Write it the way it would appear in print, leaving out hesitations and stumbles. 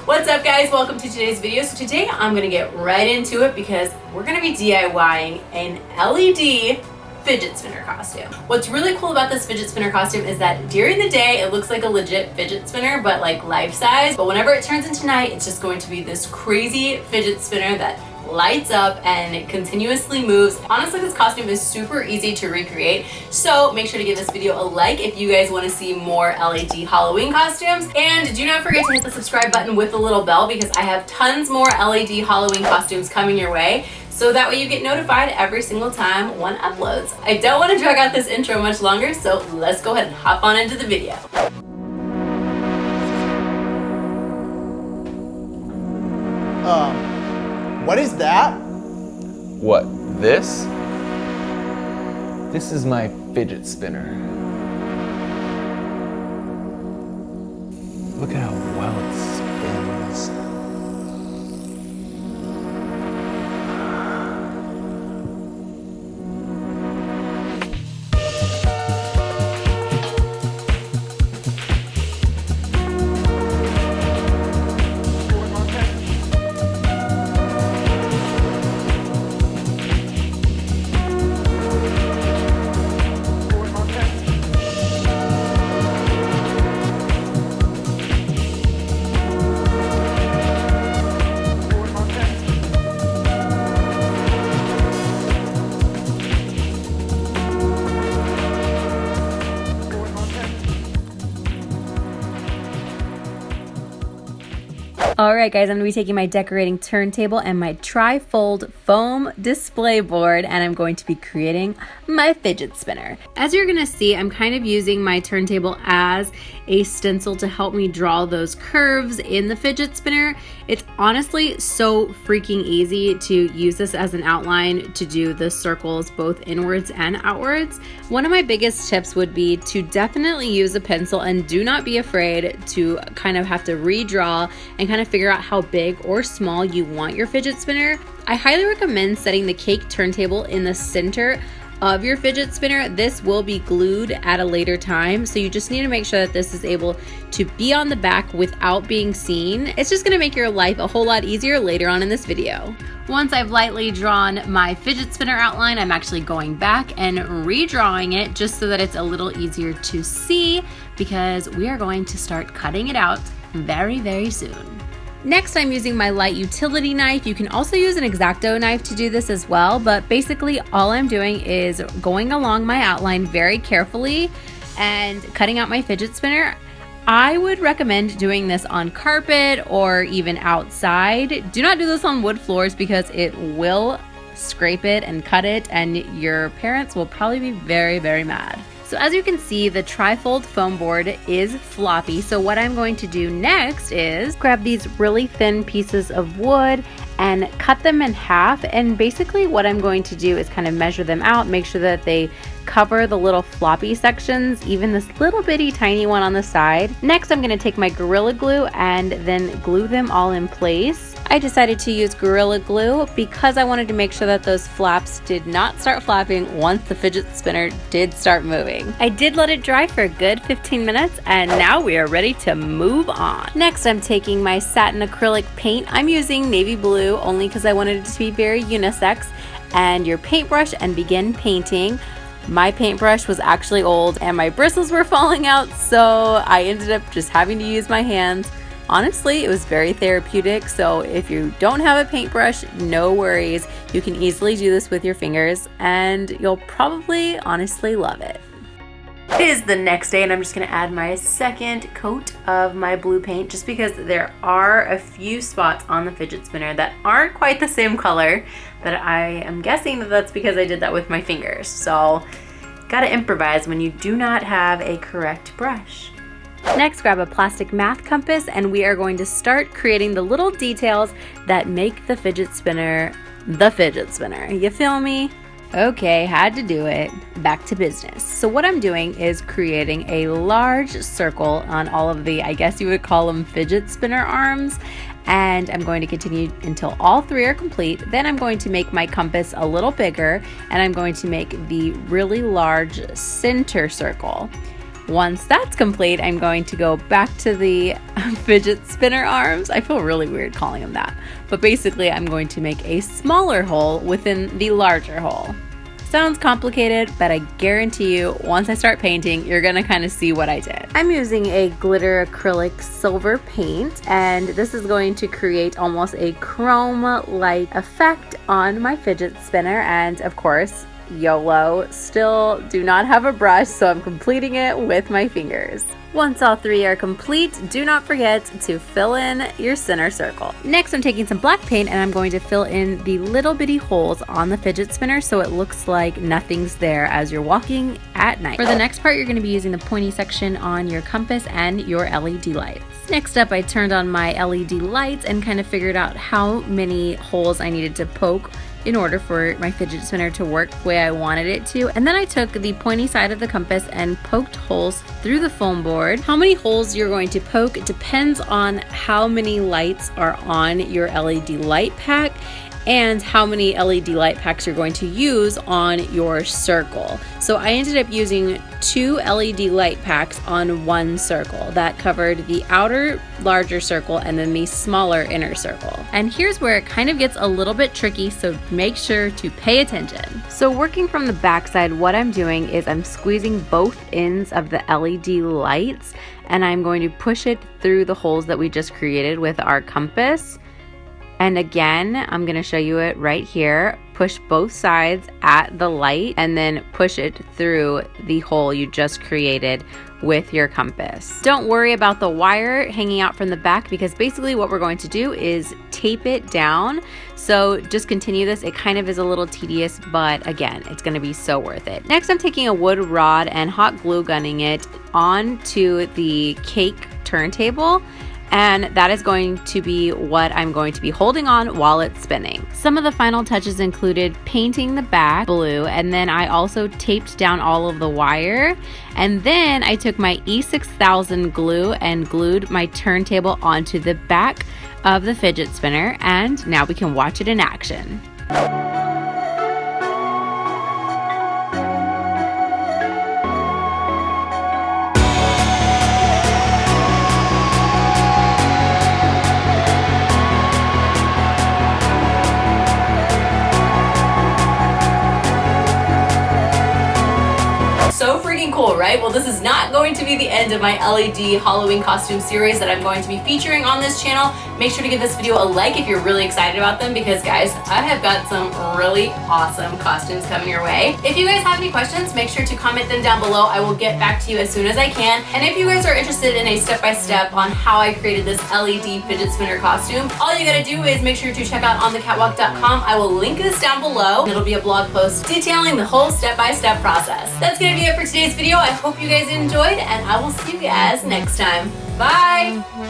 What's up guys, welcome to today's video. So today I'm gonna get right into it because we're gonna be DIYing an LED fidget spinner costume. What's really cool about this fidget spinner costume is that during the day it looks like a legit fidget spinner, but like life size. But whenever it turns into night, it's just going to be this crazy fidget spinner that lights up and it continuously moves. Honestly, this costume is super easy to recreate, so make sure to give this video a like if you guys want to see more LED Halloween costumes. And do not forget to hit the subscribe button with the little bell because I have tons more LED Halloween costumes coming your way, so that way you get notified every single time one uploads. I don't want to drag out this intro much longer, so let's go ahead and hop on into the video. What is that? What, this? This is my fidget spinner. Look at how well it spins. Alright guys, I'm going to be taking my decorating turntable and my tri-fold foam display board, and I'm going to be creating my fidget spinner. As you're going to see, I'm kind of using my turntable as a stencil to help me draw those curves in the fidget spinner. It's honestly so freaking easy to use this as an outline to do the circles both inwards and outwards. One of my biggest tips would be to definitely use a pencil and do not be afraid to kind of have to redraw and kind of figure out how big or small you want your fidget spinner. I highly recommend setting the cake turntable in the center of your fidget spinner. This will be glued at a later time, so you just need to make sure that this is able to be on the back without being seen. It's just going to make your life a whole lot easier later on in this video. Once I've lightly drawn my fidget spinner outline, I'm actually going back and redrawing it just so that it's a little easier to see, because we are going to start cutting it out very, very soon. Next, I'm using my light utility knife. You can also use an X-Acto knife to do this as well, but basically all I'm doing is going along my outline very carefully and cutting out my fidget spinner. I would recommend doing this on carpet or even outside. Do not do this on wood floors because it will scrape it and cut it, and your parents will probably be very, very mad. So as you can see, the tri-fold foam board is floppy. So what I'm going to do next is grab these really thin pieces of wood and cut them in half. And basically what I'm going to do is kind of measure them out, make sure that they cover the little floppy sections, even this little bitty tiny one on the side. Next, I'm going to take my Gorilla Glue and then glue them all in place. I decided to use Gorilla Glue because I wanted to make sure that those flaps did not start flapping once the fidget spinner did start moving. I did let it dry for a good 15 minutes, and now we are ready to move on. Next, I'm taking my satin acrylic paint. I'm using navy blue only because I wanted it to be very unisex, and your paintbrush, and begin painting. My paintbrush was actually old and my bristles were falling out, so I ended up just having to use my hands. Honestly, it was very therapeutic, so if you don't have a paintbrush, no worries. You can easily do this with your fingers and you'll probably honestly love it. It is the next day and I'm just going to add my second coat of my blue paint just because there are a few spots on the fidget spinner that aren't quite the same color, but I am guessing that that's because I did that with my fingers. So gotta improvise when you do not have a correct brush. Next, grab a plastic math compass and we are going to start creating the little details that make the fidget spinner the fidget spinner. You feel me? Okay, had to do it. Back to business. So what I'm doing is creating a large circle on all of the, I guess you would call them fidget spinner arms, and I'm going to continue until all three are complete. Then I'm going to make my compass a little bigger and I'm going to make the really large center circle. Once that's complete, I'm going to go back to the fidget spinner arms. I feel really weird calling them that. But basically, I'm going to make a smaller hole within the larger hole. Sounds complicated, but I guarantee you, once I start painting, you're gonna kind of see what I did. I'm using a glitter acrylic silver paint, and this is going to create almost a chrome-like effect on my fidget spinner. And of course, YOLO, still do not have a brush, so I'm completing it with my fingers. Once all three are complete, do not forget to fill in your center circle. Next, I'm taking some black paint and I'm going to fill in the little bitty holes on the fidget spinner so it looks like nothing's there as you're walking at night. For the next part, you're going to be using the pointy section on your compass and your LED lights. Next up, I turned on my LED lights and kind of figured out how many holes I needed to poke in order for my fidget spinner to work the way I wanted it to. And then I took the pointy side of the compass and poked holes through the foam board. How many holes you're going to poke depends on how many lights are on your LED light pack and how many LED light packs you're going to use on your circle. So I ended up using 2 LED light packs on one circle. That covered the outer larger circle and then the smaller inner circle. And here's where it kind of gets a little bit tricky, so make sure to pay attention. So working from the back side, what I'm doing is I'm squeezing both ends of the LED lights and I'm going to push it through the holes that we just created with our compass. And again, I'm going to show you it right here. Push both sides at the light and then push it through the hole you just created with your compass. Don't worry about the wire hanging out from the back because basically what we're going to do is tape it down. So just continue this. It kind of is a little tedious, but again, it's going to be so worth it. Next, I'm taking a wood rod and hot glue gunning it onto the cake turntable. And that is going to be what I'm going to be holding on while it's spinning. Some of the final touches included painting the back blue, and then I also taped down all of the wire. And then I took my E6000 glue and glued my turntable onto the back of the fidget spinner, and now we can watch it in action. So freaking cool, right? Well, this is not going to be the end of my LED Halloween costume series that I'm going to be featuring on this channel. Make sure to give this video a like if you're really excited about them because guys, I have got some really awesome costumes coming your way. If you guys have any questions, make sure to comment them down below. I will get back to you as soon as I can. And if you guys are interested in a step-by-step on how I created this LED fidget spinner costume, all you gotta do is make sure to check out onthecatwalk.com. I will link this down below. It'll be a blog post detailing the whole step-by-step process. That's gonna be it for today's video. I hope you guys enjoyed and I will see you guys next time. Bye!